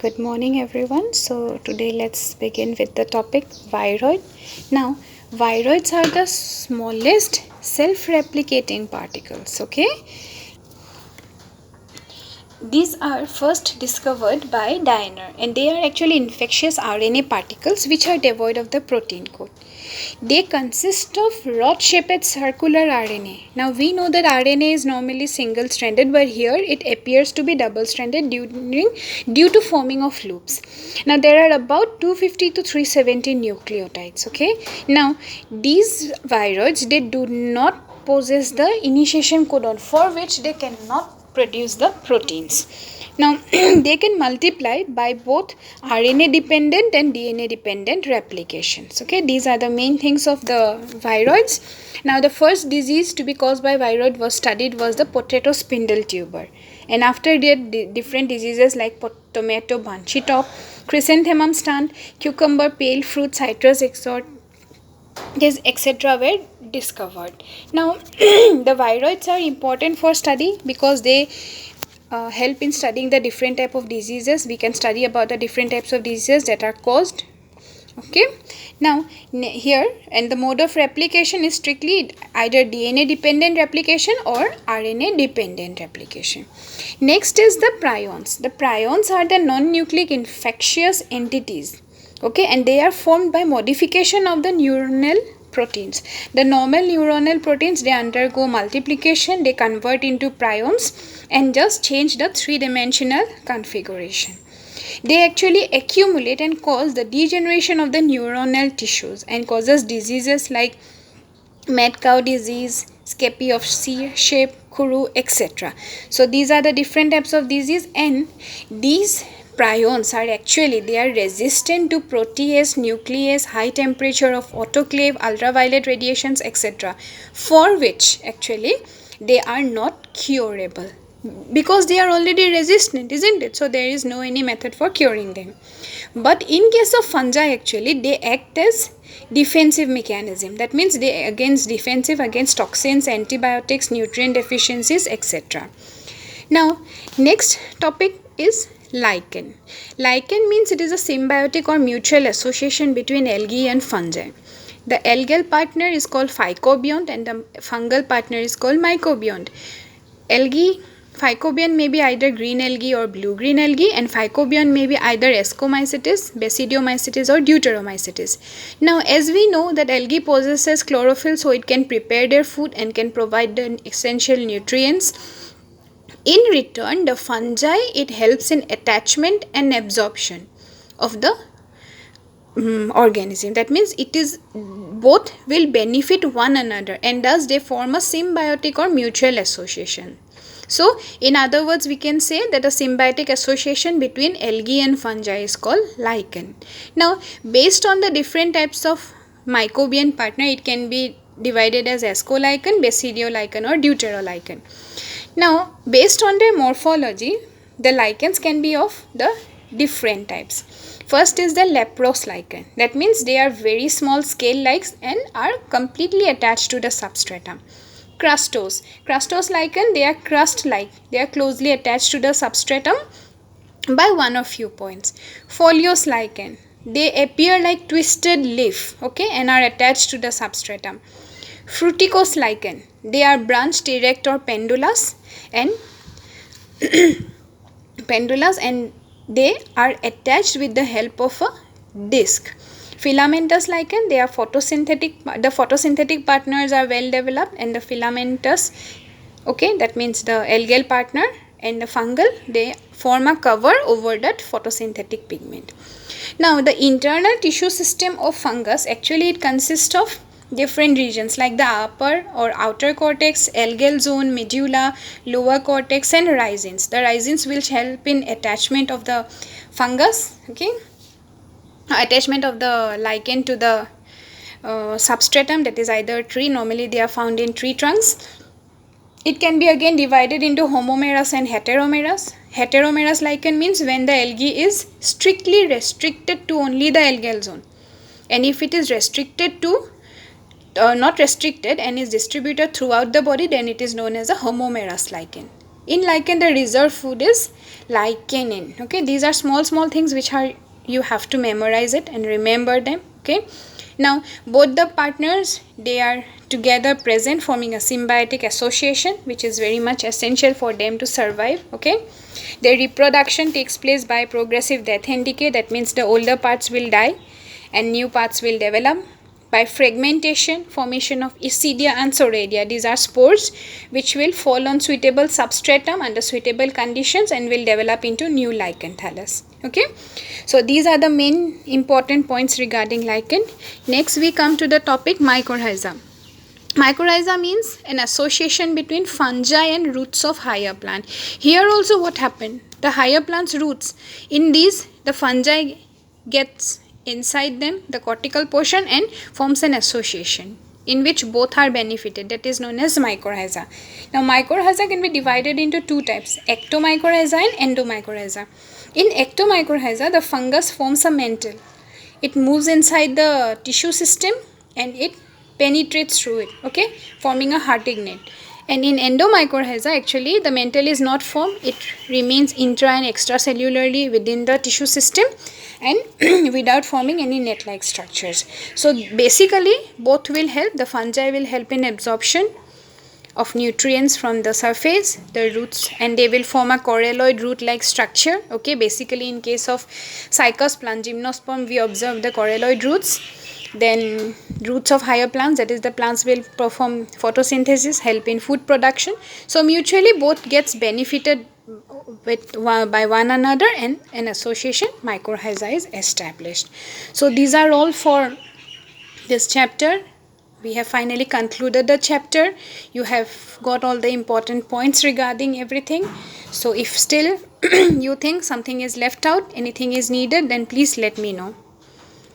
Good morning, everyone. So, today let's begin with the topic viroid. Now, viroids are the smallest self replicating particles, okay? These are first discovered by Diener and they are actually infectious RNA particles which are devoid of the protein coat. They consist of rod-shaped circular RNA. Now we know that RNA is normally single-stranded, but here it appears to be double-stranded due to forming of loops. Now there are about 250 to 370 nucleotides. Okay. Now these viroids, they do not possess the initiation codon for which they cannot produce the proteins. Now they can multiply by both RNA dependent and DNA dependent replications. Okay, these are the main things of the viroids. Now the first disease to be caused by viroid was studied was the potato spindle tuber, and after that different diseases like tomato bunchy top, chrysanthemum stunt, cucumber pale fruit, citrus exort, etc. were discovered. Now the viroids are important for study because they help in studying the different type of diseases. We can study about the different types of diseases that are caused. Okay, now here, and the mode of replication is strictly either DNA dependent replication or RNA dependent replication. Next is the prions. The prions are the non-nucleic infectious entities. Okay, and they are formed by modification of the neuronal proteins. The normal neuronal proteins, they undergo multiplication, they convert into prions and just change the three-dimensional configuration. They actually accumulate and cause the degeneration of the neuronal tissues and causes diseases like mad cow disease, scapie of C-shape, Kuru, etc. So these are the different types of disease, and these prions are actually, they are resistant to protease, nuclease, high temperature of autoclave, ultraviolet radiations, etc. for which actually they are not curable because they are already resistant, isn't it? So there is no any method for curing them. But in case of fungi, actually they act as defensive mechanism. That means they defensive against toxins, antibiotics, nutrient deficiencies, etc. Now next topic is lichen. Lichen means it is a symbiotic or mutual association between algae and fungi. The algal partner is called phycobiont and the fungal partner is called mycobiont. Algae, phycobiont may be either green algae or blue-green algae, and phycobiont may be either Ascomycetes, Basidiomycetes or Deuteromycetes. Now as we know that algae possesses chlorophyll, so it can prepare their food and can provide the essential nutrients. In return, the fungi, it helps in attachment and absorption of the organism. That means it is both will benefit one another, and thus they form a symbiotic or mutual association. So in other words, we can say that a symbiotic association between algae and fungi is called lichen. Now based on the different types of mycobiont partner, it can be divided as ascolichen, basidiolichen or deuterolichen. Now based on their morphology, the lichens can be of the different types. First is the leprous lichen. That means they are very small scale-like and are completely attached to the substratum. Crustose. Crustose lichen, they are crust-like. They are closely attached to the substratum by one or few points. Foliose lichen. They appear like twisted leaf, okay, and are attached to the substratum. Fruticose lichen. They are branched, erect or pendulous and they are attached with the help of a disc. Filamentous lichen, they are photosynthetic. The photosynthetic partners are well developed, and the filamentous, okay, that means the algal partner and the fungal, they form a cover over that photosynthetic pigment. Now the internal tissue system of fungus, actually it consists of different regions like the upper or outer cortex, algal zone, medulla, lower cortex and rhizines. The rhizines will help in attachment of the fungus, okay, attachment of the lichen to the substratum, that is either tree. Normally they are found in tree trunks. It can be again divided into homomerous and heteromerous. Heteromerous lichen means when the algae is strictly restricted to only the algal zone, and if it is restricted to not restricted and is distributed throughout the body, then it is known as a homomerous lichen. In lichen, the reserve food is lichen in. Okay, these are small things which are you have to memorize it and remember them. Okay, now both the partners, they are together present, forming a symbiotic association, which is very much essential for them to survive. Okay, their reproduction takes place by progressive death and decay. That means the older parts will die and new parts will develop. By fragmentation, formation of Isidia and Soredia. These are spores which will fall on suitable substratum under suitable conditions and will develop into new lichen thallus. Okay, so these are the main important points regarding lichen. Next we come to the topic mycorrhiza. Mycorrhiza means an association between fungi and roots of higher plant. Here also what happened? The higher plant's roots, in these the fungi gets inside them the cortical portion and forms an association in which both are benefited. That is known as mycorrhiza. Now mycorrhiza can be divided into two types, ectomycorrhiza and endomycorrhiza. In ectomycorrhiza, the fungus forms a mantle. It moves inside the tissue system and it penetrates through it, okay, forming a hartignate. And in endomycorrhiza, actually the mantle is not formed, it remains intra and extracellularly within the tissue system and without forming any net-like structures. So basically both will help. The fungi will help in absorption of nutrients from the surface, the roots, and they will form a coralloid root-like structure. Okay, basically in case of Cycas plant, gymnosperm, we observe the coralloid roots. Then roots of higher plants, that is the plants will perform photosynthesis, help in food production. So mutually both gets benefited by one another and an association, mycorrhiza, is established. So these are all for this chapter. We have finally concluded the chapter. You have got all the important points regarding everything. So if still you think something is left out, anything is needed, then please let me know.